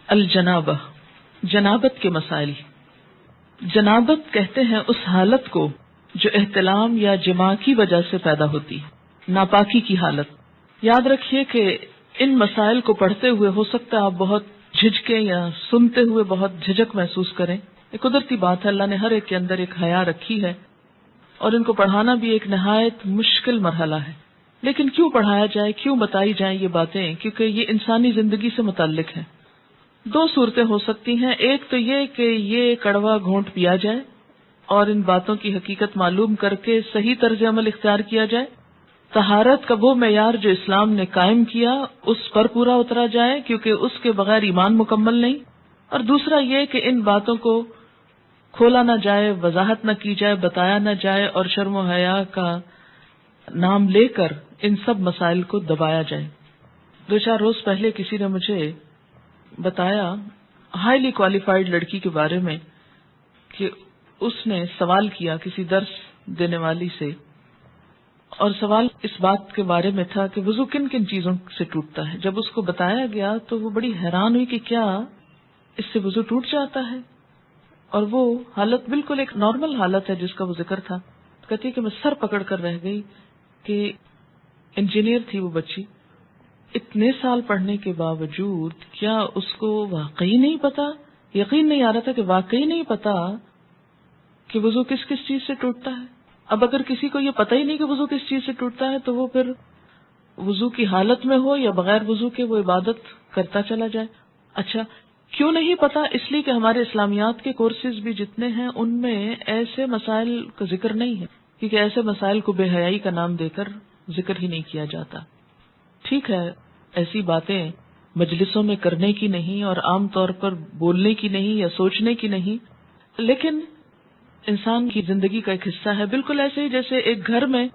الجنابہ، جنابت کے مسائل۔ جنابت کہتے ہیں اس حالت کو جو احتلام یا جماع کی وجہ سے پیدا ہوتی ہے، ناپاکی کی حالت۔ یاد رکھیے کہ ان مسائل کو پڑھتے ہوئے ہو سکتا ہے آپ بہت جھجکیں یا سنتے ہوئے بہت جھجک محسوس کریں۔ ایک قدرتی بات ہے، اللہ نے ہر ایک کے اندر ایک حیا رکھی ہے اور ان کو پڑھانا بھی ایک نہایت مشکل مرحلہ ہے۔ لیکن کیوں پڑھایا جائے، کیوں بتائی جائیں یہ باتیں؟ کیونکہ یہ انسانی زندگی سے متعلق ہے۔ دو صورتیں ہو سکتی ہیں، ایک تو یہ کہ یہ کڑوا گھونٹ پیا جائے اور ان باتوں کی حقیقت معلوم کر کے صحیح طرز عمل اختیار کیا جائے، طہارت کا وہ معیار جو اسلام نے قائم کیا اس پر پورا اترا جائے، کیونکہ اس کے بغیر ایمان مکمل نہیں۔ اور دوسرا یہ کہ ان باتوں کو کھولا نہ جائے، وضاحت نہ کی جائے، بتایا نہ جائے اور شرم و حیا کا نام لے کر ان سب مسائل کو دبایا جائے۔ 2-4 روز پہلے کسی نے مجھے بتایا ہائیلی کوالیفائڈ لڑکی کے بارے میں کہ اس نے سوال کیا کسی درس دینے والی سے، اور سوال اس بات کے بارے میں تھا کہ وضو کن کن چیزوں سے ٹوٹتا ہے۔ جب اس کو بتایا گیا تو وہ بڑی حیران ہوئی کہ کیا اس سے وضو ٹوٹ جاتا ہے، اور وہ حالت بالکل ایک نارمل حالت ہے جس کا وہ ذکر تھا۔ کہتی کہ میں سر پکڑ کر رہ گئی کہ انجینئر تھی وہ بچی، اتنے سال پڑھنے کے باوجود کیا اس کو واقعی نہیں پتا، یقین نہیں آ رہا تھا کہ واقعی نہیں پتا کہ وضو کس کس چیز سے ٹوٹتا ہے۔ اب اگر کسی کو یہ پتہ ہی نہیں کہ وضو کس چیز سے ٹوٹتا ہے تو وہ پھر وضو کی حالت میں ہو یا بغیر وضو کے وہ عبادت کرتا چلا جائے۔ اچھا کیوں نہیں پتا؟ اس لیے کہ ہمارے اسلامیات کے کورسز بھی جتنے ہیں ان میں ایسے مسائل کا ذکر نہیں ہے، کیونکہ ایسے مسائل کو بے حیائی کا نام دے کر ذکر ہی نہیں کیا جاتا۔ ٹھیک ہے، ایسی باتیں مجلسوں میں کرنے کی نہیں اور عام طور پر بولنے کی نہیں یا سوچنے کی نہیں، لیکن انسان کی زندگی کا ایک حصہ ہے۔ بالکل ایسے ہی جیسے ایک گھر میں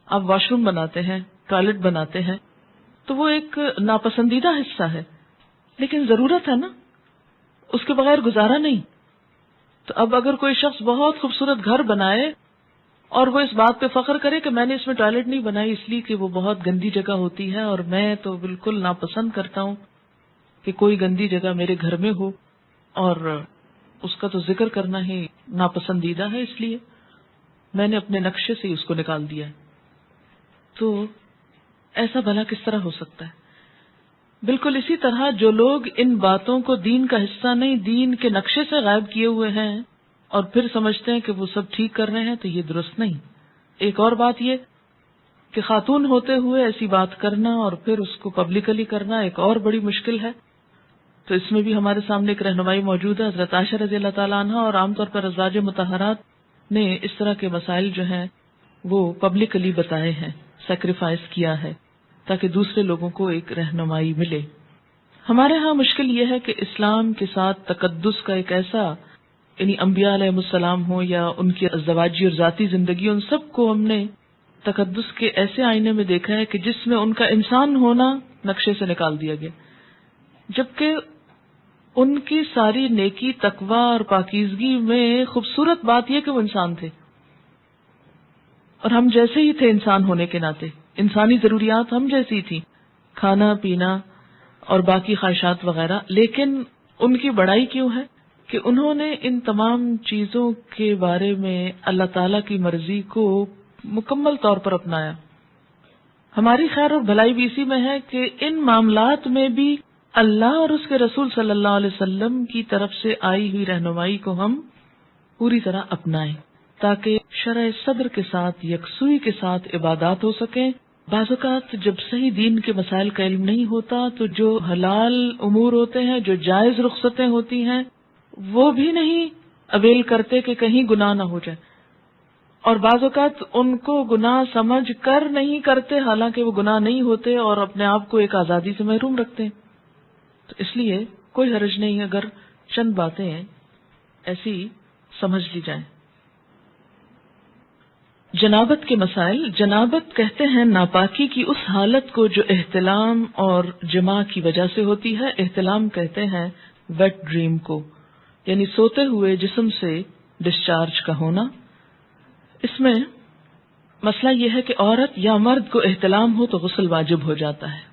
آپ واش روم بناتے ہیں، ٹوائلٹ بناتے ہیں، تو وہ ایک ناپسندیدہ حصہ ہے لیکن ضرورت ہے نا، اس کے بغیر گزارا نہیں۔ تو اب اگر کوئی شخص بہت خوبصورت گھر بنائے اور وہ اس بات پہ فخر کرے کہ میں نے اس میں ٹوائلٹ نہیں بنائی اس لیے کہ وہ بہت گندی جگہ ہوتی ہے اور میں تو بالکل ناپسند کرتا ہوں کہ کوئی گندی جگہ میرے گھر میں ہو، اور اس کا تو ذکر کرنا ہی ناپسندیدہ ہے، اس لیے میں نے اپنے نقشے سے اس کو نکال دیا ہے، تو ایسا بھلا کس طرح ہو سکتا ہے؟ بالکل اسی طرح جو لوگ ان باتوں کو دین کا حصہ نہیں، دین کے نقشے سے غائب کیے ہوئے ہیں اور پھر سمجھتے ہیں کہ وہ سب ٹھیک کر رہے ہیں، تو یہ درست نہیں۔ ایک اور بات یہ کہ خاتون ہوتے ہوئے ایسی بات کرنا اور پھر اس کو پبلکلی کرنا ایک اور بڑی مشکل ہے، تو اس میں بھی ہمارے سامنے ایک رہنمائی موجود ہے۔ حضرت عائشہ رضی اللہ تعالیٰ عنہ اور عام طور پر ازواج مطہرات نے اس طرح کے مسائل جو ہیں وہ پبلکلی بتائے ہیں، سیکریفائس کیا ہے تاکہ دوسرے لوگوں کو ایک رہنمائی ملے۔ ہمارے ہاں مشکل یہ ہے کہ اسلام کے ساتھ تقدس کا ایک ایسا، یعنی انبیاء علیہ السلام ہو یا ان کی ازدواجی اور ذاتی زندگی، ان سب کو ہم نے تقدس کے ایسے آئینے میں دیکھا ہے کہ جس میں ان کا انسان ہونا نقشے سے نکال دیا گیا، جبکہ ان کی ساری نیکی، تقوی اور پاکیزگی میں خوبصورت بات یہ کہ وہ انسان تھے اور ہم جیسے ہی تھے انسان ہونے کے ناطے، انسانی ضروریات ہم جیسی تھی، کھانا پینا اور باقی خواہشات وغیرہ، لیکن ان کی بڑائی کیوں ہے کہ انہوں نے ان تمام چیزوں کے بارے میں اللہ تعالی کی مرضی کو مکمل طور پر اپنایا۔ ہماری خیر اور بھلائی بھی اسی میں ہے کہ ان معاملات میں بھی اللہ اور اس کے رسول صلی اللہ علیہ وسلم کی طرف سے آئی ہوئی رہنمائی کو ہم پوری طرح اپنائیں تاکہ شرع صدر کے ساتھ، یکسوئی کے ساتھ عبادات ہو سکیں۔ بعض اوقات جب صحیح دین کے مسائل کا علم نہیں ہوتا تو جو حلال امور ہوتے ہیں، جو جائز رخصتیں ہوتی ہیں، وہ بھی نہیں اویل کرتے کہ کہیں گناہ نہ ہو جائے، اور بعض اوقات ان کو گناہ سمجھ کر نہیں کرتے حالانکہ وہ گناہ نہیں ہوتے اور اپنے آپ کو ایک آزادی سے محروم رکھتے ہیں۔ تو اس لیے کوئی حرج نہیں اگر چند باتیں ایسی سمجھ لی جائیں۔ جنابت کے مسائل۔ جنابت کہتے ہیں ناپاکی کی اس حالت کو جو احتلام اور جماع کی وجہ سے ہوتی ہے۔ احتلام کہتے ہیں ویٹ ڈریم کو، یعنی سوتے ہوئے جسم سے ڈسچارج کا ہونا۔ اس میں مسئلہ یہ ہے کہ عورت یا مرد کو احتلام ہو تو غسل واجب ہو جاتا ہے،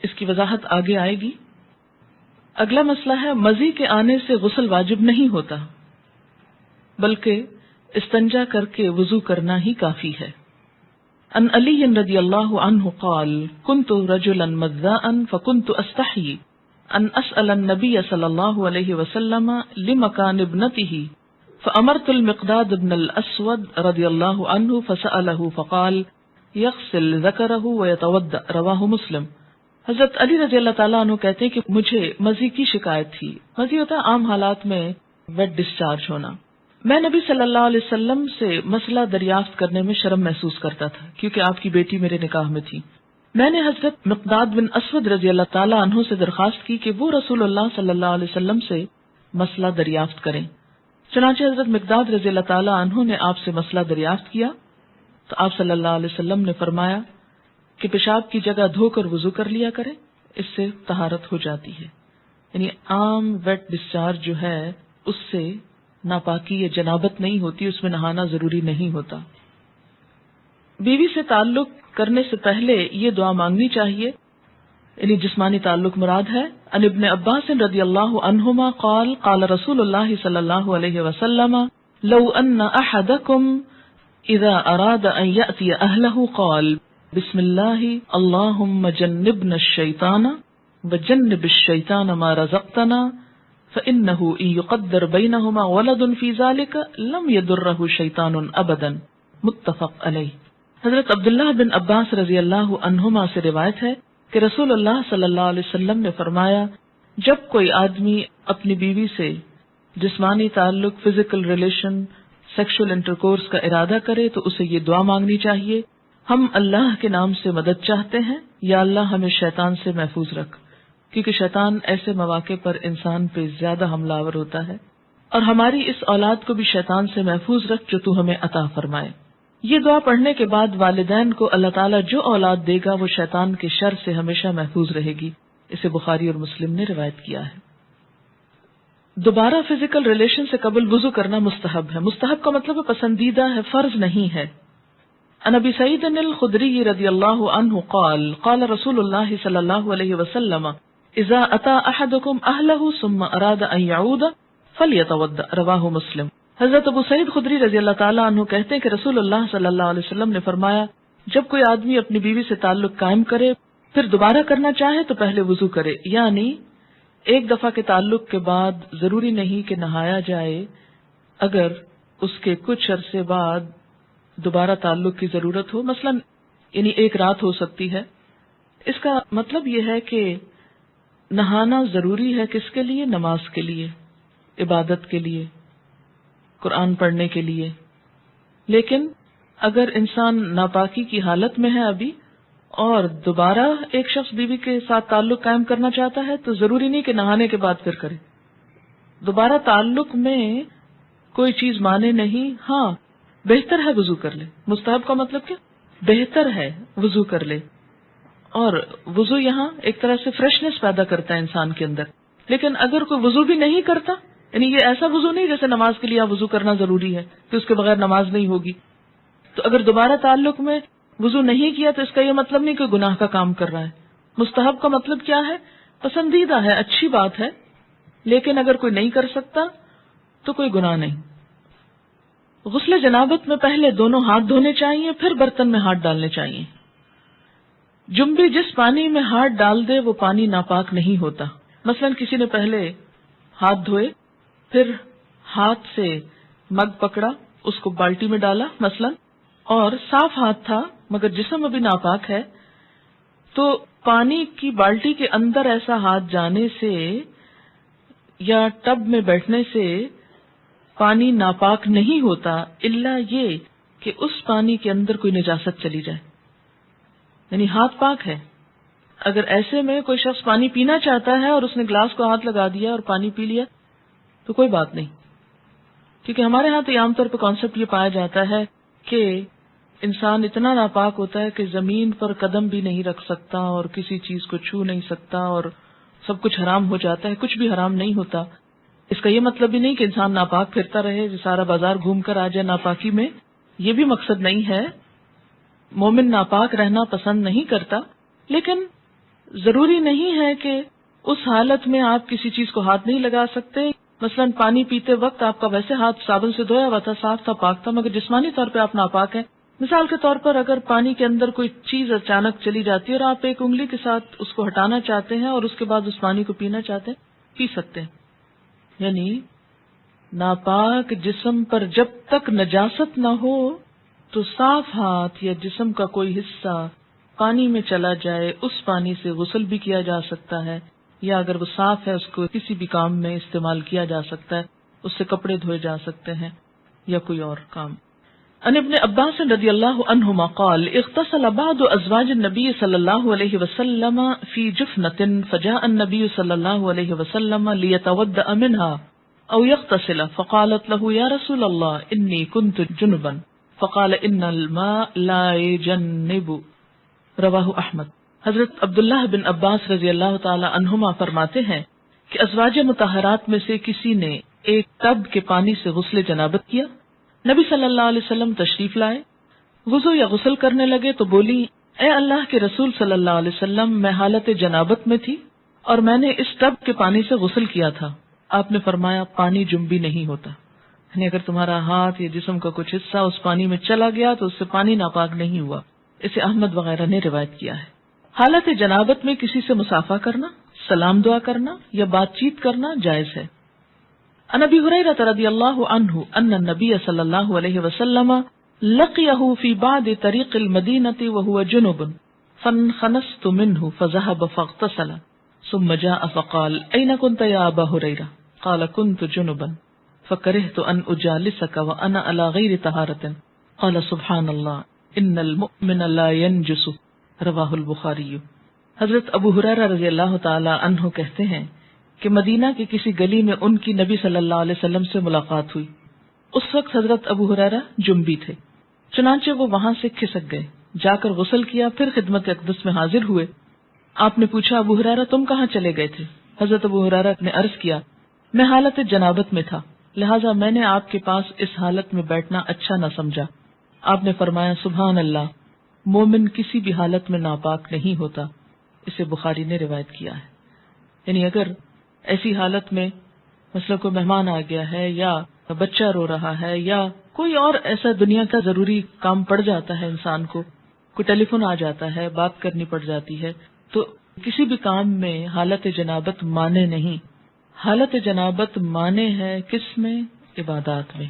اس کی وضاحت آگے آئے گی۔ اگلا مسئلہ ہے مزی کے آنے سے غسل واجب نہیں ہوتا بلکہ استنجا کر کے وضو کرنا ہی کافی ہے۔ ان علی رضی اللہ عنہ قال كنت رجلا مذاء فكنت استحيي ان اسأل النبي صلی اللہ علیہ وسلم لمكان ابنته فامرت المقداد بن الاسود رضی اللہ عنہ فسأله فقال يغسل ذکره ويتوضأ رواہ مسلم۔ حضرت علی رضی اللہ تعالیٰ عنہ کہتے ہیں کہ مجھے مزی کی شکایت تھی۔ مزی ہوتا ہے عام حالات میں ویٹ ڈسچارج ہونا۔ میں نبی صلی اللہ علیہ وسلم سے مسئلہ دریافت کرنے میں شرم محسوس کرتا تھا کیونکہ آپ کی بیٹی میرے نکاح میں تھی۔ میں نے حضرت مقداد بن اسود رضی اللہ تعالیٰ عنہ سے درخواست کی کہ وہ رسول اللہ صلی اللہ علیہ وسلم سے مسئلہ دریافت کریں۔ چنانچہ حضرت مقداد رضی اللہ تعالیٰ عنہ نے آپ سے مسئلہ دریافت کیا تو آپ صلی اللہ علیہ وسلم نے فرمایا کہ پیشاب کی جگہ دھو کر وضو کر لیا کرے، اس سے طہارت ہو جاتی ہے۔ یعنی عام ویٹ ڈسچارج جو ہے اس سے ناپاکی یا جنابت نہیں ہوتی، اس میں نہانا ضروری نہیں ہوتا۔ بیوی سے تعلق کرنے سے پہلے یہ دعا مانگنی چاہیے، یعنی جسمانی تعلق مراد ہے۔ ان ابن عباس رضی اللہ عنہما قال قال رسول اللہ صلی اللہ علیہ وسلم لو ان احدکم اذا اراد ان یأتی اہلہ قال بسم اللہ اللہم جنبنا الشیطان وجنب الشیطان ما رزقتنا فإنه إن يقدر بينهما ولد في ذلك لم يضره شيطان ابدا، متفق علیہ۔ حضرت عبداللہ بن عباس رضی اللہ عنہما سے روایت ہے کہ رسول اللہ صلی اللہ علیہ وسلم نے فرمایا جب کوئی آدمی اپنی بیوی سے جسمانی تعلق، فزیکل ریلیشن، سیکشل انٹرکورس کا ارادہ کرے تو اسے یہ دعا مانگنی چاہیے، ہم اللہ کے نام سے مدد چاہتے ہیں، یا اللہ ہمیں شیطان سے محفوظ رکھ، کیونکہ شیطان ایسے مواقع پر انسان پہ زیادہ حملہ آور ہوتا ہے، اور ہماری اس اولاد کو بھی شیطان سے محفوظ رکھ جو تو ہمیں عطا فرمائے۔ یہ دعا پڑھنے کے بعد والدین کو اللہ تعالیٰ جو اولاد دے گا وہ شیطان کے شر سے ہمیشہ محفوظ رہے گی۔ اسے بخاری اور مسلم نے روایت کیا ہے۔ دوبارہ فزیکل ریلیشن سے قبل وضو کرنا مستحب ہے۔ مستحب کا مطلب پسندیدہ ہے، فرض نہیں ہے۔ عن ابی سعید الخدری رضی اللہ عنہ قال قال رسول اللہ صلی اللہ علیہ وسلم اذا اتى احدكم اهله ثم اراد ان يعود فليتوضا رواہ مسلم۔ حضرت ابو سعید خدری رضی اللہ تعالیٰ عنہ کہتے ہیں کہ رسول اللہ صلی اللہ علیہ وسلم نے فرمایا جب کوئی آدمی اپنی بیوی سے تعلق قائم کرے پھر دوبارہ کرنا چاہے تو پہلے وضو کرے، یعنی ایک دفعہ کے تعلق کے بعد ضروری نہیں کہ نہایا جائے، اگر اس کے کچھ عرصے بعد دوبارہ تعلق کی ضرورت ہو، مثلا یعنی ایک رات ہو سکتی ہے۔ اس کا مطلب یہ ہے کہ نہانا ضروری ہے کس کے لیے؟ نماز کے لیے، عبادت کے لیے، قرآن پڑھنے کے لیے۔ لیکن اگر انسان ناپاکی کی حالت میں ہے ابھی اور دوبارہ ایک شخص بیوی کے ساتھ تعلق قائم کرنا چاہتا ہے تو ضروری نہیں کہ نہانے کے بعد پھر کرے۔ دوبارہ تعلق میں کوئی چیز مانے نہیں، ہاں بہتر ہے وضو کر لے۔ مستحب کا مطلب کیا؟ بہتر ہے وضو کر لے، اور وضو یہاں ایک طرح سے فریشنس پیدا کرتا ہے انسان کے اندر۔ لیکن اگر کوئی وضو بھی نہیں کرتا، یعنی یہ ایسا وضو نہیں جیسے نماز کے لیے وضو کرنا ضروری ہے کہ اس کے بغیر نماز نہیں ہوگی، تو اگر دوبارہ تعلق میں وضو نہیں کیا تو اس کا یہ مطلب نہیں کہ گناہ کا کام کر رہا ہے۔ مستحب کا مطلب کیا ہے؟ پسندیدہ ہے، اچھی بات ہے، لیکن اگر کوئی نہیں کر سکتا تو کوئی گناہ نہیں۔ غسل جنابت میں پہلے دونوں ہاتھ دھونے چاہیے، پھر برتن میں ہاتھ ڈالنے چاہیے۔ جنبی جس پانی میں ہاتھ ڈال دے وہ پانی ناپاک نہیں ہوتا۔ مثلا کسی نے پہلے ہاتھ دھوئے، پھر ہاتھ سے مگ پکڑا، اس کو بالٹی میں ڈالا مثلا، اور صاف ہاتھ تھا مگر جسم ابھی ناپاک ہے، تو پانی کی بالٹی کے اندر ایسا ہاتھ جانے سے یا ٹب میں بیٹھنے سے پانی ناپاک نہیں ہوتا، الا یہ کہ اس پانی کے اندر کوئی نجاست چلی جائے، یعنی ہاتھ پاک ہے۔ اگر ایسے میں کوئی شخص پانی پینا چاہتا ہے اور اس نے گلاس کو ہاتھ لگا دیا اور پانی پی لیا تو کوئی بات نہیں، کیونکہ ہمارے ہاں تو عام طور پہ کانسیپٹ یہ پایا جاتا ہے کہ انسان اتنا ناپاک ہوتا ہے کہ زمین پر قدم بھی نہیں رکھ سکتا اور کسی چیز کو چھو نہیں سکتا اور سب کچھ حرام ہو جاتا ہے۔ کچھ بھی حرام نہیں ہوتا۔ اس کا یہ مطلب بھی نہیں کہ انسان ناپاک پھرتا رہے، سارا بازار گھوم کر آ جائے ناپاکی میں، یہ بھی مقصد نہیں ہے۔ مومن ناپاک رہنا پسند نہیں کرتا، لیکن ضروری نہیں ہے کہ اس حالت میں آپ کسی چیز کو ہاتھ نہیں لگا سکتے. مثلا پانی پیتے وقت آپ کا ویسے ہاتھ صابن سے دھویا ہوا تھا، صاف تھا، پاک تھا، مگر جسمانی طور پہ آپ ناپاک ہیں. مثال کے طور پر اگر پانی کے اندر کوئی چیز اچانک چلی جاتی ہے اور آپ ایک انگلی کے ساتھ اس کو ہٹانا چاہتے ہیں اور اس کے بعد اس پانی کو پینا چاہتے ہیں، پی سکتے ہیں. یعنی ناپاک جسم پر جب تک نجاست نہ ہو تو صاف ہاتھ یا جسم کا کوئی حصہ پانی میں چلا جائے اس پانی سے غسل بھی کیا جا سکتا ہے، یا اگر وہ صاف ہے اس کو کسی بھی کام میں استعمال کیا جا سکتا ہے، اس سے کپڑے دھوئے جا سکتے ہیں یا کوئی اور کام. عن ابن عباس رضی اللہ عنہما قال اغتسل بعض ازواج النبی صلی اللہ علیہ وسلم فی جفنۃ فجاء النبی صلی اللہ علیہ وسلم لیتودأ منها او یغتسل فقالت له یا رسول اللہ انی کنت جنبا فقال ان الماء لا يجنب. رواہ احمد. حضرت عبداللہ بن عباس رضی اللہ تعالی عنہما فرماتے ہیں کہ ازواج مطہرات میں سے کسی نے ایک ٹب کے پانی سے غسل جنابت کیا. نبی صلی اللہ علیہ وسلم تشریف لائے، وضو یا غسل کرنے لگے تو بولی، اے اللہ کے رسول صلی اللہ علیہ وسلم، میں حالت جنابت میں تھی اور میں نے اس ٹب کے پانی سے غسل کیا تھا. آپ نے فرمایا پانی جنبی نہیں ہوتا، یعنی اگر تمہارا ہاتھ یا جسم کا کچھ حصہ اس پانی میں چلا گیا تو اس سے پانی ناپاک نہیں ہوا. اسے احمد وغیرہ نے روایت کیا ہے. حالت جنابت میں کسی سے مصافحہ کرنا، سلام دعا کرنا یا بات چیت کرنا جائز ہے. عن ابی ہریرہ رضی اللہ عنہ ان النبی صلی اللہ علیہ وسلم لقیہ فی بعض طریق المدینۃ وہو جنب فانخنست منہ فذهب فاغتسل ثم جاء فقال این کنت یا ابا ہریرہ قال کنت جنبا فکرہت ان اجالسک وانا علی غیر طہارۃ قال سبحان اللہ ان المؤمن لا ینجس. رواہ البخاری. حضرت ابو ہریرہ رضی اللہ تعالی عنہ کہتے ہیں کہ مدینہ کی کسی گلی میں ان کی نبی صلی اللہ علیہ وسلم سے ملاقات ہوئی. اس وقت حضرت ابو ہریرہ جنبی تھے، چنانچہ وہ وہاں سے کھسک گئے، جا کر غسل کیا، پھر خدمت اقدس میں حاضر ہوئے. آپ نے پوچھا، ابو ہریرہ تم کہاں چلے گئے تھے؟ حضرت ابو ہریرہ نے عرض کیا، میں حالت جنابت میں تھا، لہٰذا میں نے آپ کے پاس اس حالت میں بیٹھنا اچھا نہ سمجھا. آپ نے فرمایا سبحان اللہ، مومن کسی بھی حالت میں ناپاک نہیں ہوتا. اسے بخاری نے روایت کیا ہے. یعنی اگر ایسی حالت میں مثلا کوئی مہمان آ گیا ہے یا بچہ رو رہا ہے یا کوئی اور ایسا دنیا کا ضروری کام پڑ جاتا ہے انسان کو، کوئی ٹیلی فون آ جاتا ہے، بات کرنی پڑ جاتی ہے، تو کسی بھی کام میں حالت جنابت مانے نہیں. حالت جنابت مانے ہے کس میں؟ عبادات میں.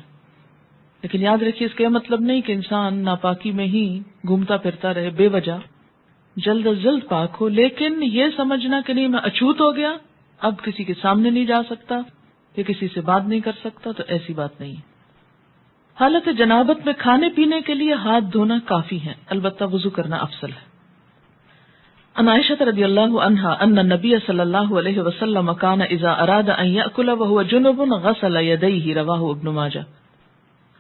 لیکن یاد رکھیے اس کا یہ مطلب نہیں کہ انسان ناپاکی میں ہی گھومتا پھرتا رہے بے وجہ، جلد از جلد پاک ہو، لیکن یہ سمجھنا کہ نہیں میں اچھوت ہو گیا، اب کسی کے سامنے نہیں جا سکتا یا کسی سے بات نہیں کر سکتا، تو ایسی بات نہیں ہے. حالت جنابت میں کھانے پینے کے لیے ہاتھ دھونا کافی ہے، البتہ وضو کرنا افضل ہے. عن عائشہ رضی اللہ عنہا ان النبی صلی اللہ علیہ وسلم کان اذا اراد ان یأکل وهو جنب غسل یدیہ. رواہ ابن ماجہ.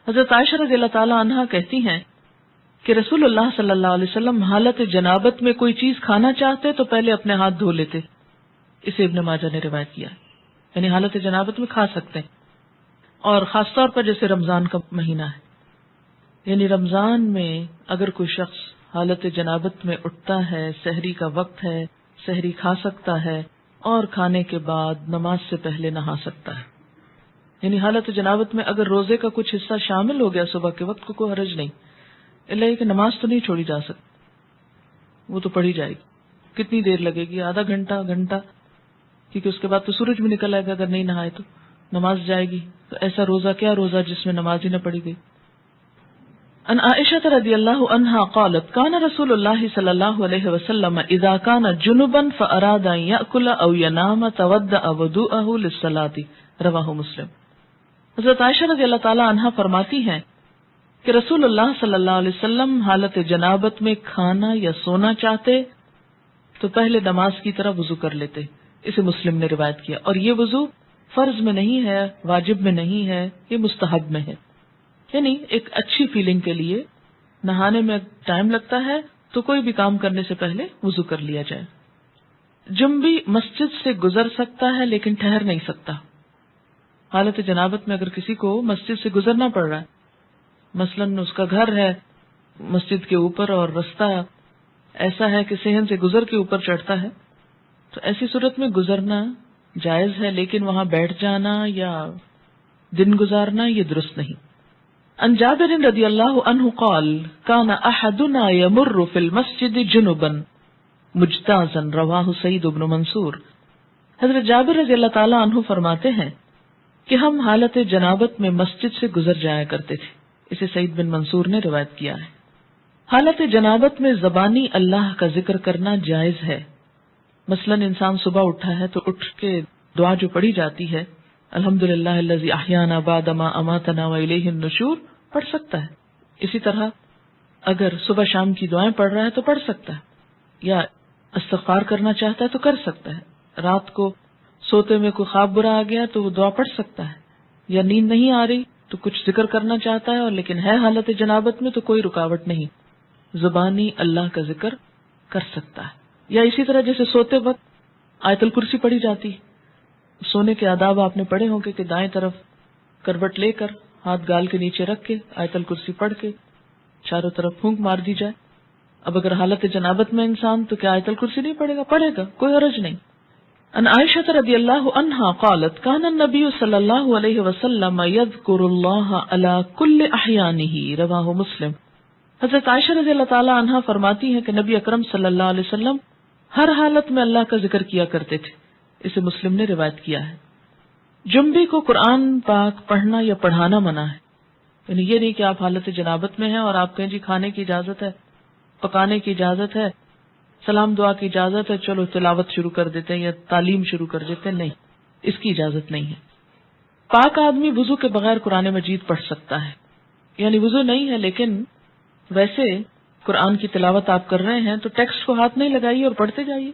حضرت عائشہ رضی اللہ تعالی عنہا کہتی ہیں کہ رسول اللہ صلی اللہ علیہ وسلم حالت جنابت میں کوئی چیز کھانا چاہتے تو پہلے اپنے ہاتھ دھو لیتے. اسے ابن ماجہ نے روایت کیا، یعنی حالت جنابت میں کھا سکتے ہیں. اور خاص طور پر جیسے رمضان کا مہینہ ہے، یعنی رمضان میں اگر کوئی شخص حالت جنابت میں اٹھتا ہے، سحری کا وقت ہے، سحری کھا سکتا ہے اور کھانے کے بعد نماز سے پہلے نہا سکتا ہے. یعنی حالت جنابت میں اگر روزے کا کچھ حصہ شامل ہو گیا صبح کے وقت کو کوئی حرج نہیں، اللہ یہ کہ نماز تو نہیں چھوڑی جا سکتی، وہ تو پڑھی جائے گی. کتنی دیر لگے گی؟ آدھا گھنٹہ، گھنٹہ، کیونکہ اس کے بعد تو سورج بھی نکل آئے گا اگر نہیں نہائے تو نماز جائے گی. تو ایسا روزہ کیا روزہ جس میں نماز ہی نہ پڑھی گئی. ان عائشہ رضی اللہ عنہا قالت کان رسول اللہ صلی اللہ علیہ وسلم اذا کان جنبا فاراد ان یأکل او ینام تودأ وضوءه للصلاۃ. رواہ مسلم. حضرت عائشہ رضی اللہ تعالی عنہا فرماتی ہیں کہ رسول اللہ صلی اللہ علیہ وسلم حالت جنابت میں کھانا یا سونا چاہتے تو پہلے نماز کی طرح وضو کر لیتے. اسے مسلم نے روایت کیا. اور یہ وضو فرض میں نہیں ہے، واجب میں نہیں ہے، یہ مستحب میں ہے. یعنی ایک اچھی فیلنگ کے لیے نہانے میں ٹائم لگتا ہے تو کوئی بھی کام کرنے سے پہلے وضو کر لیا جائے. جنبی مسجد سے گزر سکتا ہے لیکن ٹھہر نہیں سکتا. حالت جنابت میں اگر کسی کو مسجد سے گزرنا پڑ رہا ہے، مثلاً اس کا گھر ہے مسجد کے اوپر اور رستہ ایسا ہے کہ صحن سے گزر کے اوپر چڑھتا ہے، تو ایسی صورت میں گزرنا جائز ہے، لیکن وہاں بیٹھ جانا یا دن گزارنا یہ درست نہیں۔ عن جابر رضی اللہ عنہ قال كان احدنا يمر في المسجد جنبا مجتازا رواہ سعید بن منصور۔ حضرت جابر رضی اللہ تعالی عنہ فرماتے ہیں کہ ہم حالت جنابت میں مسجد سے گزر جایا کرتے تھے، اسے سعید بن منصور نے روایت کیا ہے۔ حالت جنابت میں زبانی اللہ کا ذکر کرنا جائز ہے۔ مثلا انسان صبح اٹھا ہے تو اٹھ کے دعا جو پڑھی جاتی ہے الحمدللہ الذی احیانا بعد ما اماتنا والیہ النشور پڑھ سکتا ہے۔ اسی طرح اگر صبح شام کی دعائیں پڑھ رہا ہے تو پڑھ سکتا ہے، یا استغفار کرنا چاہتا ہے تو کر سکتا ہے۔ رات کو سوتے میں کوئی خواب برا آ گیا تو وہ دعا پڑھ سکتا ہے، یا نیند نہیں آ رہی تو کچھ ذکر کرنا چاہتا ہے اور لیکن ہے حالت جنابت میں تو کوئی رکاوٹ نہیں، زبانی اللہ کا ذکر کر سکتا ہے۔ یا اسی طرح جیسے سوتے وقت آیت الکرسی پڑھی جاتی، سونے کے آداب آپ نے پڑھے ہوں گے کہ دائیں طرف کروٹ لے کر ہاتھ گال کے نیچے رکھ کے آیت الکرسی پڑھ کے چاروں طرف پھونک مار دی جائے۔ اب اگر حالت جنابت میں انسان تو کیا آیت الکرسی نہیں پڑھے گا؟ پڑھے گا، کوئی حرج نہیں۔ ان عائشہ رضی اللہ عنہا قالت کان النبی صلی اللہ علیہ وسلم یذکر اللہ علی کل احیانہ رواہ مسلم۔ حضرت عائشہ رضی اللہ تعالی عنہا فرماتی ہیں کہ نبی اکرم صلی اللہ علیہ وسلم ہر حالت میں اللہ کا ذکر کیا کرتے تھے، اسے مسلم نے روایت کیا ہے۔ جنبی کو قرآن پاک پڑھنا یا پڑھانا منع ہے، یعنی یہ نہیں کہ آپ حالت جنابت میں ہیں اور آپ کہیں جی کھانے کی اجازت ہے، پکانے کی اجازت ہے، سلام دعا کی اجازت ہے، چلو تلاوت شروع کر دیتے ہیں یا تعلیم شروع کر دیتے ہیں، نہیں، اس کی اجازت نہیں ہے۔ پاک آدمی وضو کے بغیر قرآن مجید پڑھ سکتا ہے، یعنی وضو نہیں ہے لیکن ویسے قرآن کی تلاوت آپ کر رہے ہیں تو ٹیکسٹ کو ہاتھ نہیں لگائیے اور پڑھتے جائیے،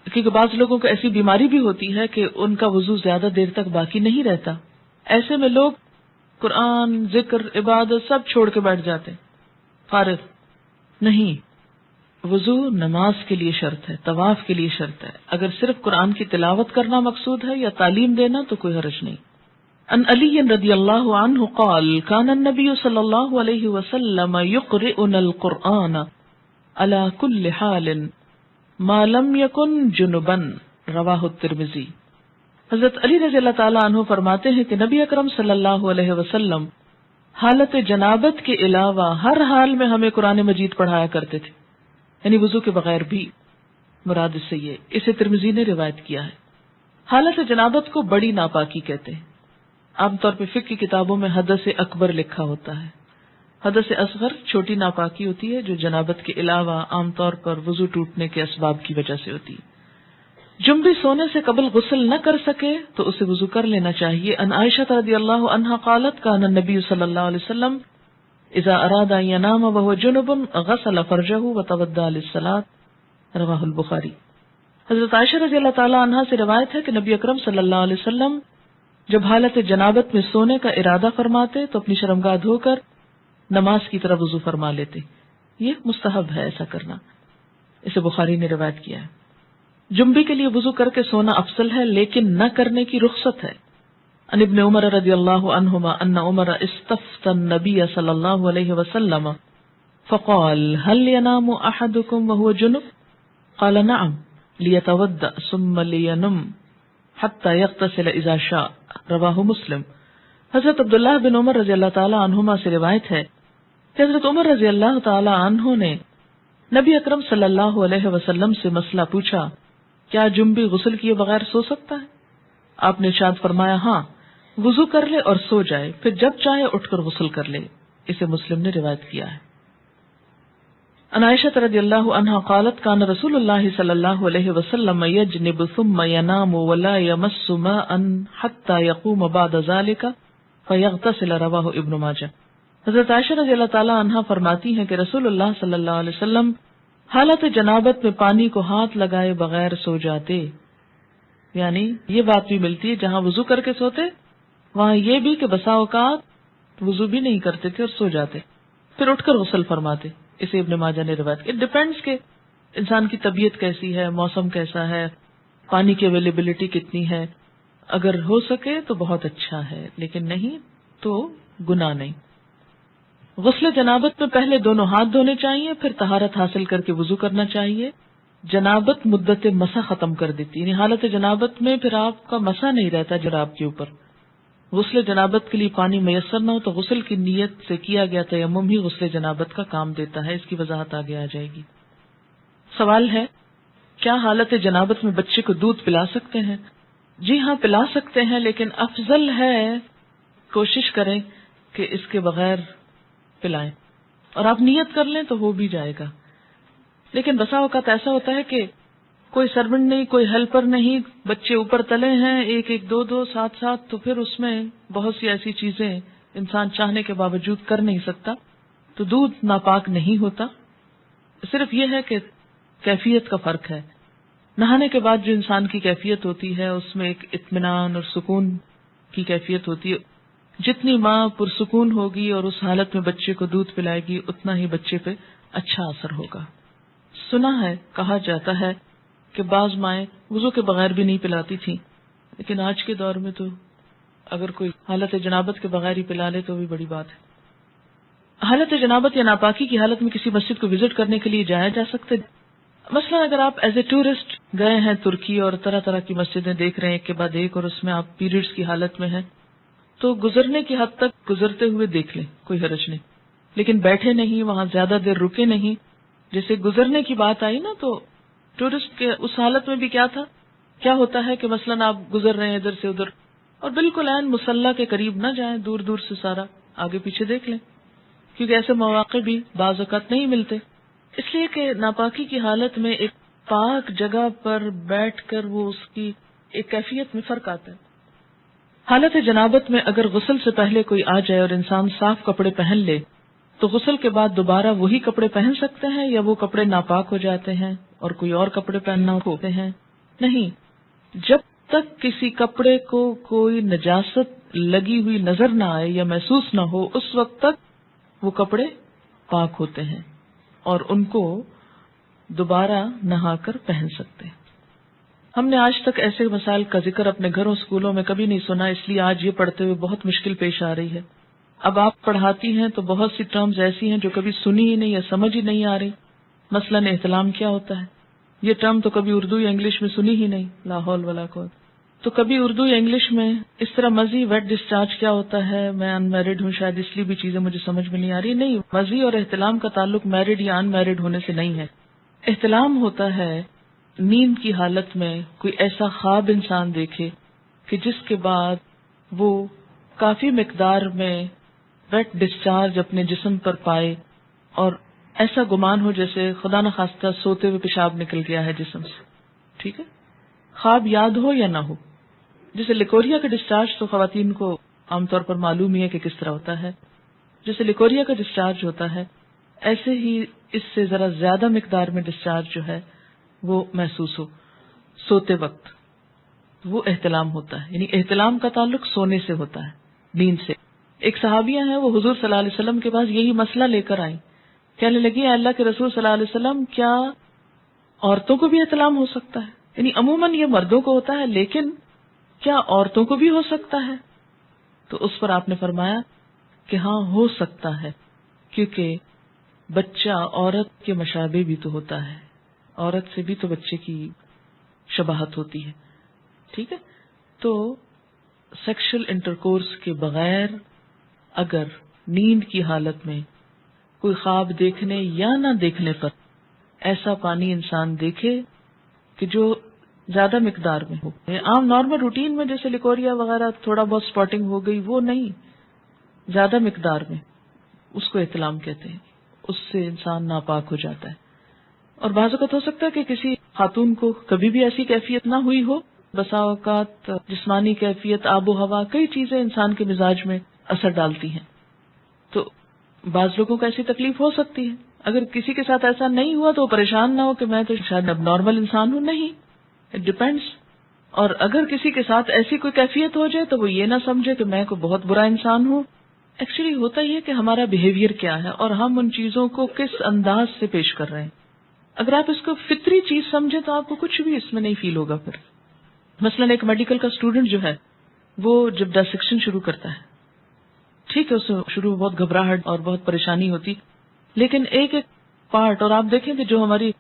کیونکہ بعض لوگوں کو ایسی بیماری بھی ہوتی ہے کہ ان کا وضو زیادہ دیر تک باقی نہیں رہتا، ایسے میں لوگ قرآن، ذکر، عبادت سب چھوڑ کے بیٹھ جاتے ہیں، فارغ نہیں۔ وضو نماز کے لیے شرط ہے، طواف کے لیے شرط ہے، اگر صرف قرآن کی تلاوت کرنا مقصود ہے یا تعلیم دینا تو کوئی حرج نہیں۔ ان علی رضی اللہ عنہ قال کان النبی صلی اللہ علیہ وسلم یقرئنا القرآن علی کل حال ما لم یکن جنبا رواہ الترمذی۔ حضرت علی رضی اللہ تعالی عنہ فرماتے ہیں کہ نبی اکرم صلی اللہ علیہ وسلم حالت جنابت کے علاوہ ہر حال میں ہمیں قرآن مجید پڑھایا کرتے تھے، یعنی وضو کے بغیر بھی، مراد اس سے یہ، اسے ترمذی نے روایت کیا ہے۔ حالت جنابت کو بڑی ناپاکی کہتے ہیں۔ عام طور پہ فقہ کی کتابوں میں حدث اکبر لکھا ہوتا ہے، حدث اصغر چھوٹی ناپاکی ہوتی ہے جو جنابت کے علاوہ عام طور پر وضو ٹوٹنے کے اسباب کی وجہ سے ہوتی ہے۔ جنبی سونے سے قبل غسل نہ کر سکے تو اسے وضو کر لینا چاہیے۔ ان عائشہ رضی اللہ عنہا قالت کان النبی صلی اللہ علیہ وسلم اذا اراد ان ينام وهو جنب غسل فرجه وتوضا للصلاة رواہ البخاری۔ حضرت عائشہ رضی اللہ تعالی عنہا سے روایت ہے کہ نبی اکرم صلی اللہ علیہ وسلم جب حالت جنابت میں سونے کا ارادہ فرماتے تو اپنی شرمگاہ دھو کر نماز کی طرف وضو فرما لیتے، یہ مستحب ہے ایسا کرنا، اسے بخاری نے روایت کیا ہے۔ جنبی کے لیے وضو کر کے سونا افضل ہے لیکن نہ کرنے کی رخصت ہے۔ ان ابن عمر رضی اللہ عنہما ان عمر استفتى النبی صلی اللہ علیہ وسلم فقال هل ينام احدكم وهو جنب قال نعم ليتوضأ ثم لينم حتى يغتسل اذا شاء رواہ مسلم۔ حضرت عبداللہ بن عمر رضی اللہ تعالی عنہما سے روایت ہے کہ حضرت عمر رضی اللہ تعالی عنہ نے نبی اکرم صلی اللہ علیہ وسلم سے مسئلہ پوچھا، کیا جنبی غسل کیے بغیر سو سکتا ہے؟ آپ نے ارشاد فرمایا ہاں، وضو کر لے اور سو جائے، پھر جب چاہے اٹھ کر غسل کر لے، اسے مسلم نے روایت کیا ہے۔ ان عائشہ رضی اللہ عنہا قالت کان رسول اللہ صلی اللہ علیہ وسلم یجنب ثم ینام ولا یمس ماء حتى یقوم بعد ذلك فیغتسل رواہ ابن ماجہ۔ حضرت عائشہ رضی اللہ تعالی عنہا فرماتی ہیں کہ رسول اللہ صلی اللہ علیہ وسلم حالت جنابت میں پانی کو ہاتھ لگائے بغیر سو جاتے، یعنی یہ بات بھی ملتی ہے جہاں وضو کر کے سوتے وہاں یہ بھی کہ بسا اوقات وضو بھی نہیں کرتے تھے اور سو جاتے، پھر اٹھ کر غسل فرماتے، اسے ابن ماجہ نے روایت کی۔ اٹ ڈیپینڈس کہ انسان کی طبیعت کیسی ہے، موسم کیسا ہے، پانی کی اویلیبلٹی کتنی ہے، اگر ہو سکے تو بہت اچھا ہے، لیکن نہیں تو گناہ نہیں۔ غسل جنابت میں پہلے دونوں ہاتھ دھونے چاہیے، پھر طہارت حاصل کر کے وضو کرنا چاہیے، جنابت مدت مسا ختم کر دیتی، یعنی حالت جنابت میں پھر آپ کا مسا نہیں رہتا جناب کے اوپر. غسل جنابت کے لیے پانی میسر نہ ہو تو غسل کی نیت سے کیا گیا تیمم ہی غسل جنابت کا کام دیتا ہے. اس کی وضاحت آگے آ جائے گی. سوال ہے کیا حالت جنابت میں بچے کو دودھ پلا سکتے ہیں؟ جی ہاں پلا سکتے ہیں، لیکن افضل ہے کوشش کریں کہ اس کے بغیر پلائیں، اور آپ نیت کر لیں تو ہو بھی جائے گا. لیکن بسا اوقات ایسا ہوتا ہے کہ کوئی سرونٹ نہیں، کوئی ہیلپر نہیں، بچے اوپر تلے ہیں ایک ایک دو دو ساتھ ساتھ، تو پھر اس میں بہت سی ایسی چیزیں انسان چاہنے کے باوجود کر نہیں سکتا، تو دودھ ناپاک نہیں ہوتا. صرف یہ ہے کہ کیفیت کا فرق ہے. نہانے کے بعد جو انسان کی کیفیت ہوتی ہے اس میں ایک اطمینان اور سکون کی کیفیت ہوتی ہے. جتنی ماں پرسکون ہوگی اور اس حالت میں بچے کو دودھ پلائے گی اتنا ہی بچے پہ اچھا اثر ہوگا. سنا ہے، کہا جاتا ہے کہ بعض مائیں وضو کے بغیر بھی نہیں پلاتی تھیں، لیکن آج کے دور میں تو اگر کوئی حالت جنابت کے بغیر ہی پلا لے تو بھی بڑی بات ہے. حالت جنابت یا ناپاکی کی حالت میں کسی مسجد کو وزٹ کرنے کے لیے جایا جا سکتا ہے. مثلا اگر آپ ایز اے ٹورسٹ گئے ہیں ترکی اور طرح طرح کی مسجدیں دیکھ رہے ہیں ایک کے بعد ایک، اور اس میں آپ پیریڈز کی حالت میں ہیں، تو گزرنے کی حد تک گزرتے ہوئے دیکھ لیں، کوئی حرج نہیں، لیکن بیٹھے نہیں، وہاں زیادہ دیر رکے نہیں. جیسے گزرنے کی بات آئی نا، تو ٹورسٹ کے اس حالت میں بھی کیا ہوتا ہے کہ مثلا آپ گزر رہے ہیں ادھر سے ادھر، اور بالکل عین مصلی کے قریب نہ جائیں، دور دور سے سارا آگے پیچھے دیکھ لیں، کیونکہ ایسے مواقع بھی بعض اوقات نہیں ملتے. اس لیے کہ ناپاکی کی حالت میں ایک پاک جگہ پر بیٹھ کر وہ اس کی ایک کیفیت میں فرق آتا ہے. حالت جنابت میں اگر غسل سے پہلے کوئی آ جائے اور انسان صاف کپڑے پہن لے تو غسل کے بعد دوبارہ وہی کپڑے پہن سکتے ہیں یا وہ کپڑے ناپاک ہو جاتے ہیں اور کوئی اور کپڑے پہننا ہوتے ہیں؟ نہیں، جب تک کسی کپڑے کو کوئی نجاست لگی ہوئی نظر نہ آئے یا محسوس نہ ہو اس وقت تک وہ کپڑے پاک ہوتے ہیں اور ان کو دوبارہ نہا کر پہن سکتے ہیں. ہم نے آج تک ایسے مسائل کا ذکر اپنے گھروں اسکولوں میں کبھی نہیں سنا، اس لیے آج یہ پڑھتے ہوئے بہت مشکل پیش آ رہی ہے. اب آپ پڑھاتی ہیں تو بہت سی ٹرمز ایسی ہیں جو کبھی سنی ہی نہیں یا سمجھ ہی نہیں آ رہی. مثلاً احتلام کیا ہوتا ہے؟ یہ ٹرم تو کبھی اردو یا انگلش میں سنی ہی نہیں، لا حول ولا قوت. تو کبھی اردو یا انگلش میں اس طرح مزی ویٹ ڈسچارج کیا ہوتا ہے؟ میں ان میرڈ ہوں، شاید اس لیے بھی چیزیں مجھے سمجھ میں نہیں آ رہی. نہیں، مزی اور احتلام کا تعلق میرڈ یا ان میرڈ ہونے سے نہیں ہے. احتلام ہوتا ہے نیند کی حالت میں کوئی ایسا خواب انسان دیکھے کہ جس کے بعد وہ کافی مقدار میں ویٹ ڈسچارج اپنے جسم پر پائے اور ایسا گمان ہو جیسے خدا نخواستہ سوتے ہوئے پیشاب نکل گیا ہے جسم سے. ٹھیک ہے، خواب یاد ہو یا نہ ہو. جیسے لیکوریا کا ڈسچارج تو خواتین کو عام طور پر معلوم ہی ہے کہ کس طرح ہوتا ہے. جیسے لیکوریا کا ڈسچارج ہوتا ہے ایسے ہی اس سے ذرا زیادہ مقدار میں ڈسچارج جو ہے وہ محسوس ہو سوتے وقت، وہ احتلام ہوتا ہے. یعنی احتلام کا تعلق سونے سے ہوتا ہے، نیند سے. ایک صحابیہ ہیں، وہ حضور صلی اللہ علیہ وسلم کے پاس یہی مسئلہ لے کر آئیں. کہنے لگی اے اللہ کے رسول صلی اللہ علیہ وسلم، کیا عورتوں کو بھی احتلام ہو سکتا ہے؟ یعنی عموماً یہ مردوں کو ہوتا ہے لیکن کیا عورتوں کو بھی ہو سکتا ہے؟ تو اس پر آپ نے فرمایا کہ ہاں ہو سکتا ہے، کیونکہ بچہ عورت کے مشابہ بھی تو ہوتا ہے، عورت سے بھی تو بچے کی شباہت ہوتی ہے. ٹھیک ہے، تو سیکشل انٹرکورس کے بغیر اگر نیند کی حالت میں کوئی خواب دیکھنے یا نہ دیکھنے پر ایسا پانی انسان دیکھے کہ جو زیادہ مقدار میں ہو، عام نارمل روٹین میں جیسے لیکوریا وغیرہ تھوڑا بہت سپاٹنگ ہو گئی، وہ نہیں، زیادہ مقدار میں، اس کو احتلام کہتے ہیں. اس سے انسان ناپاک ہو جاتا ہے. اور بعض اوقات ہو سکتا ہے کہ کسی خاتون کو کبھی بھی ایسی کیفیت نہ ہوئی ہو. بسا اوقات جسمانی کیفیت، آب و ہوا، کئی چیزیں انسان کے مزاج میں اثر ڈالتی ہیں، تو بعض لوگوں کو ایسی تکلیف ہو سکتی ہے. اگر کسی کے ساتھ ایسا نہیں ہوا تو پریشان نہ ہو کہ میں تو شاید اب نارمل انسان ہوں. نہیں، اٹ ڈیپینڈس. اور اگر کسی کے ساتھ ایسی کوئی کیفیت ہو جائے تو وہ یہ نہ سمجھے کہ میں کوئی بہت برا انسان ہوں. ایکچولی ہوتا یہ کہ ہمارا بیہیویئر کیا ہے اور ہم ان چیزوں کو کس انداز سے پیش کر رہے ہیں. اگر آپ اس کو فطری چیز سمجھیں تو آپ کو کچھ بھی اس میں نہیں فیل ہوگا. پھر مثلا ایک میڈیکل کا اسٹوڈنٹ جو ہے وہ جب ڈسیکشن شروع کرتا ہے، ٹھیک ہے، اس میں شروع میں بہت گھبراہٹ اور بہت پریشانی ہوتی، لیکن ایک ایک پارٹ، اور آپ دیکھیں کہ جو ہماری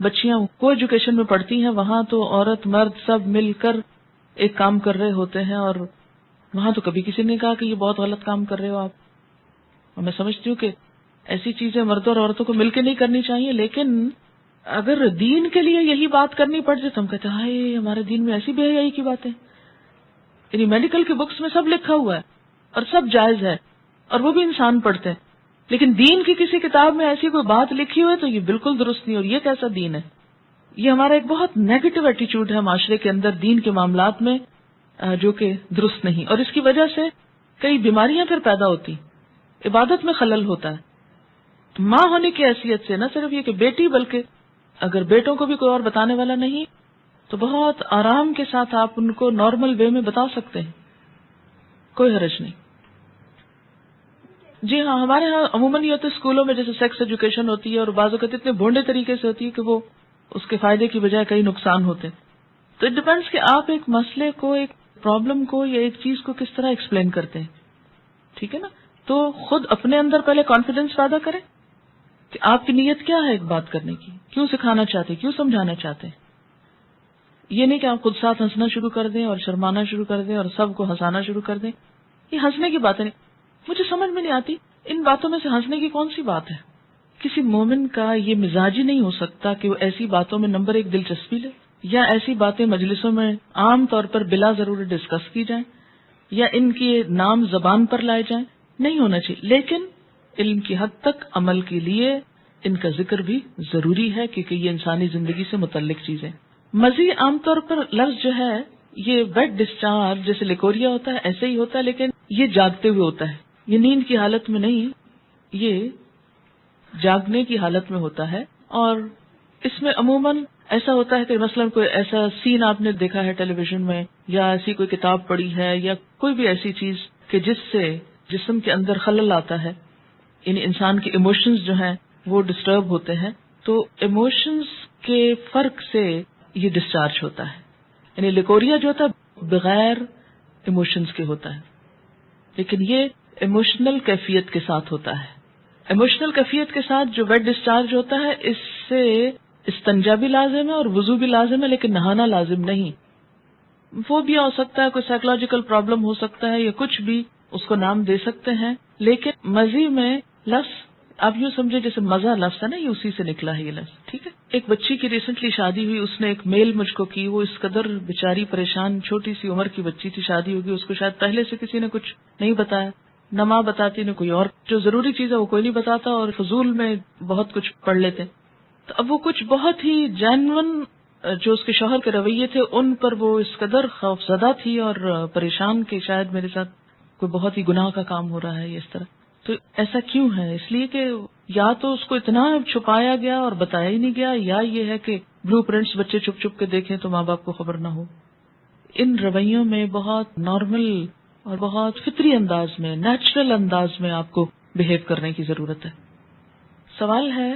بچیاں کو ایجوکیشن میں پڑھتی ہیں وہاں تو عورت مرد سب مل کر ایک کام کر رہے ہوتے ہیں، اور وہاں تو کبھی کسی نے کہا کہ یہ بہت غلط کام کر رہے ہو آپ. اور میں سمجھتی ہوں کہ ایسی چیزیں مردوں اور عورتوں کو مل کے نہیں کرنی چاہیے، لیکن اگر دین کے لیے یہی بات کرنی پڑ جائے تو ہم کہتے ہیں ہائے ہمارے دین میں ایسی بے حیائی کی باتیں. یعنی میڈیکل کی بکس میں سب لکھا ہوا ہے اور سب جائز ہے اور وہ بھی انسان پڑھتے ہیں، لیکن دین کی کسی کتاب میں ایسی کوئی بات لکھی ہوئی ہے تو یہ بالکل درست نہیں. اور یہ کیسا دین ہے؟ یہ ہمارا ایک بہت نیگیٹو ایٹیچیوڈ ہے معاشرے کے اندر دین کے معاملات میں، جو کہ درست نہیں، اور اس کی وجہ سے کئی بیماریاں پھر پیدا ہوتی، عبادت میں خلل ہوتا ہے. ماں ہونے کی حیثیت سے نہ صرف یہ کہ بیٹی، بلکہ اگر بیٹوں کو بھی کوئی اور بتانے والا نہیں تو بہت آرام کے ساتھ آپ ان کو نارمل وے میں بتا سکتے ہیں، کوئی حرج نہیں. جی ہاں، ہمارے ہاں عموماً یہ ہوتا ہے اسکولوں میں جیسے سیکس ایجوکیشن ہوتی ہے اور بعض اوقات اتنے بھونڈے طریقے سے ہوتی ہے کہ وہ اس کے فائدے کی بجائے کئی نقصان ہوتے ہیں. تو اٹ ڈیپینڈس کہ آپ ایک مسئلے کو، ایک پرابلم کو یا ایک چیز کو کس طرح ایکسپلین کرتے ہیں. ٹھیک ہے نا؟ تو خود اپنے اندر پہلے کانفیڈینس پیدا کریں کہ آپ کی نیت کیا ہے ایک بات کرنے کی، کیوں سکھانا چاہتے ہیں، کیوں سمجھانا چاہتے ہیں. یہ نہیں کہ آپ خود ساتھ ہنسنا شروع کر دیں اور شرمانا شروع کر دیں اور سب کو ہنسانا شروع کر دیں. یہ ہنسنے کی باتیں نہیں، مجھے سمجھ میں نہیں آتی ان باتوں میں سے ہنسنے کی کون سی بات ہے. کسی مومن کا یہ مزاج ہی نہیں ہو سکتا کہ وہ ایسی باتوں میں نمبر ایک دلچسپی لے، یا ایسی باتیں مجلسوں میں عام طور پر بلا ضرورت ڈسکس کی جائیں یا ان کے نام زبان پر لائے جائیں. نہیں ہونا چاہیے، لیکن علم کی حد تک عمل کے لیے ان کا ذکر بھی ضروری ہے کیونکہ یہ انسانی زندگی سے متعلق چیزیں. مزی عام طور پر لفظ جو ہے یہ ویٹ ڈسچارج جیسے لیکوریا ہوتا ہے ایسے ہی ہوتا ہے، لیکن یہ جاگتے ہوئے ہوتا ہے، یہ نیند کی حالت میں نہیں، یہ جاگنے کی حالت میں ہوتا ہے. اور اس میں عموماً ایسا ہوتا ہے کہ مثلاً کوئی ایسا سین آپ نے دیکھا ہے ٹیلی ویژن میں، یا ایسی کوئی کتاب پڑھی ہے، یا کوئی بھی ایسی چیز کہ جس سے جسم کے اندر خلل آتا ہے، یعنی انسان کے ایموشنز جو ہیں وہ ڈسٹرب ہوتے ہیں. تو ایموشنز کے فرق سے یہ ڈسچارج ہوتا ہے. یعنی لیکوریا جو ہوتا ہے بغیر ایموشنز کے ہوتا ہے، لیکن یہ ایموشنل کیفیت کے ساتھ ہوتا ہے. ایموشنل کیفیت کے ساتھ جو ویٹ ڈسچارج ہوتا ہے اس سے استنجا بھی لازم ہے اور وضو بھی لازم ہے، لیکن نہانا لازم نہیں. وہ بھی ہو سکتا ہے، کوئی سائیکولوجیکل پرابلم ہو سکتا ہے یا کچھ بھی، اس کو نام دے سکتے ہیں. لیکن مزی میں لفظ آپ یوں سمجھے جیسے مزہ لفظ ہے نا، یہ اسی سے نکلا ہے یہ لفظ. ٹھیک ہے. ایک بچی کی ریسنٹلی شادی ہوئی، اس نے ایک میل مجھ کو کی، وہ اس قدر بیچاری پریشان، چھوٹی سی عمر کی بچی تھی، شادی ہوگی، اس کو شاید پہلے سے کسی نے کچھ نہیں بتایا، نہ ماں بتاتی نہ کوئی اور، جو ضروری چیز ہے وہ کوئی نہیں بتاتا اور فضول میں بہت کچھ پڑھ لیتے. تو اب وہ کچھ بہت ہی جینون جو اس کے شوہر کے رویے تھے ان پر وہ اس قدر خوف زدہ تھی اور پریشان کہ شاید میرے ساتھ کوئی بہت ہی گناہ کا کام ہو رہا ہے اس طرح. تو ایسا کیوں ہے؟ اس لیے کہ یا تو اس کو اتنا چھپایا گیا اور بتایا ہی نہیں گیا، یا یہ ہے کہ بلو پرنٹس بچے چھپ چھپ کے دیکھیں تو ماں باپ کو خبر نہ ہو. ان رویوں میں بہت نارمل اور بہت فطری انداز میں، نیچرل انداز میں آپ کو بہیو کرنے کی ضرورت ہے. سوال ہے،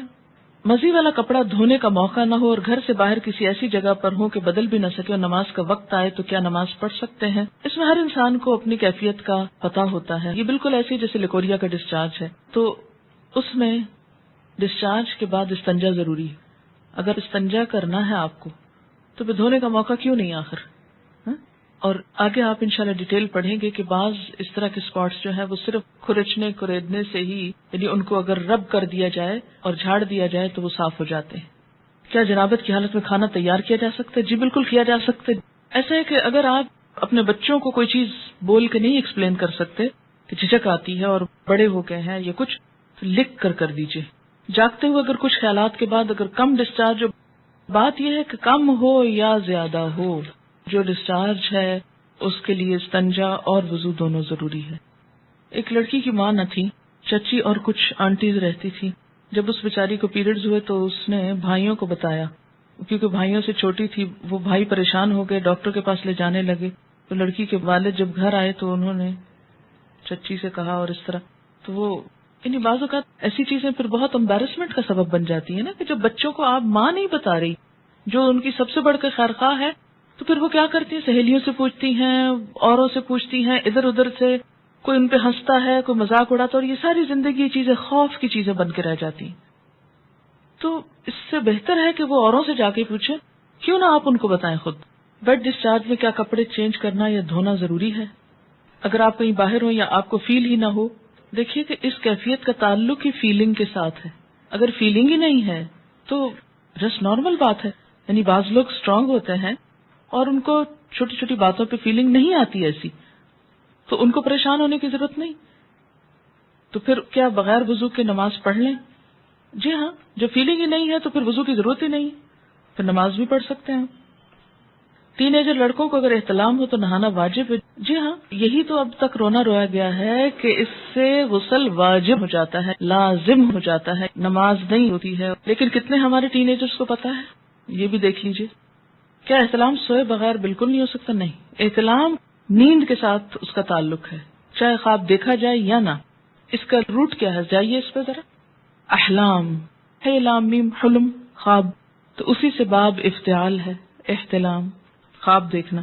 مزی والا کپڑا دھونے کا موقع نہ ہو اور گھر سے باہر کسی ایسی جگہ پر ہو کہ بدل بھی نہ سکے اور نماز کا وقت آئے تو کیا نماز پڑھ سکتے ہیں؟ اس میں ہر انسان کو اپنی کیفیت کا پتہ ہوتا ہے. یہ بالکل ایسی جیسے لیکوریا کا ڈسچارج ہے، تو اس میں ڈسچارج کے بعد استنجا ضروری ہے. اگر استنجا کرنا ہے آپ کو تو پھر دھونے کا موقع کیوں نہیں آخر؟ اور آگے آپ انشاءاللہ ڈیٹیل پڑھیں گے کہ بعض اس طرح کے اسپاٹس جو ہے وہ صرف کھرچنے کریدنے سے ہی، یعنی ان کو اگر رب کر دیا جائے اور جھاڑ دیا جائے تو وہ صاف ہو جاتے ہیں. کیا جنابت کی حالت میں کھانا تیار کیا جا سکتا ہے؟ جی بالکل کیا جا سکتا ہے. ایسا ہے کہ اگر آپ اپنے بچوں کو کوئی چیز بول کے نہیں ایکسپلین کر سکتے کہ جھجک آتی ہے اور بڑے ہو گئے ہیں یا کچھ، تو لکھ کر دیجئے. جاگتے ہوئے اگر کچھ خیالات کے بعد اگر کم ڈسچارج ہو، بات یہ ہے کہ کم ہو یا زیادہ ہو، جو ڈسچارج ہے اس کے لیے استنجا اور وضو دونوں ضروری ہے. ایک لڑکی کی ماں نہ تھی، چچی اور کچھ آنٹیز رہتی تھی. جب اس بیچاری کو پیریڈز ہوئے تو اس نے بھائیوں کو بتایا، کیونکہ بھائیوں سے چھوٹی تھی. وہ بھائی پریشان ہو گئے، ڈاکٹر کے پاس لے جانے لگے. تو لڑکی کے والد جب گھر آئے تو انہوں نے چچی سے کہا اور اس طرح. تو وہ انہیں بعض اوقات ایسی چیزیں پھر بہت امبیرسمنٹ کا سبب بن جاتی ہیں نا، کہ جب بچوں کو آپ ماں نہیں بتا رہی جو ان کی سب سے بڑھ کے خیرخواہ ہے، تو پھر وہ کیا کرتی ہیں، سہیلیوں سے پوچھتی ہیں، اوروں سے پوچھتی ہیں، ادھر ادھر سے کوئی ان پہ ہنستا ہے، کوئی مذاق اڑاتا ہے، اور یہ ساری زندگی چیزیں خوف کی چیزیں بن کے رہ جاتی ہیں. تو اس سے بہتر ہے کہ وہ اوروں سے جا کے پوچھیں، کیوں نہ آپ ان کو بتائیں خود. بیڈ ڈسچارج میں کیا کپڑے چینج کرنا یا دھونا ضروری ہے؟ اگر آپ کہیں باہر ہوں یا آپ کو فیل ہی نہ ہو، دیکھیے کہ اس کیفیت کا تعلق ہی فیلنگ کے ساتھ ہے. اگر فیلنگ ہی نہیں ہے تو جسٹ نارمل بات ہے. یعنی بعض لوگ اسٹرانگ ہوتے ہیں اور ان کو چھوٹی چھوٹی باتوں پہ فیلنگ نہیں آتی ایسی، تو ان کو پریشان ہونے کی ضرورت نہیں. تو پھر کیا بغیر وضو کے نماز پڑھ لیں؟ جی ہاں، جب فیلنگ ہی نہیں ہے تو پھر وضو کی ضرورت ہی نہیں، پھر نماز بھی پڑھ سکتے ہیں. ٹین ایجر لڑکوں کو اگر احتلام ہو تو نہانا واجب ہے. جی ہاں، یہی تو اب تک رونا رویا گیا ہے کہ اس سے غسل واجب ہو جاتا ہے، لازم ہو جاتا ہے، نماز نہیں ہوتی ہے. لیکن کتنے ہمارے ٹین ایجرز کو پتا ہے؟ یہ بھی دیکھ لیجئے. کیا احتلام سوئے بغیر بالکل نہیں ہو سکتا؟ نہیں، احتلام نیند کے ساتھ اس کا تعلق ہے، چاہے خواب دیکھا جائے یا نہ. اس کا روٹ کیا ہے؟ جائیے اس پہ ذرا. احلام ہے، لام میم حلم، خواب، تو اسی سے باب افتعال ہے، احتلام، خواب دیکھنا.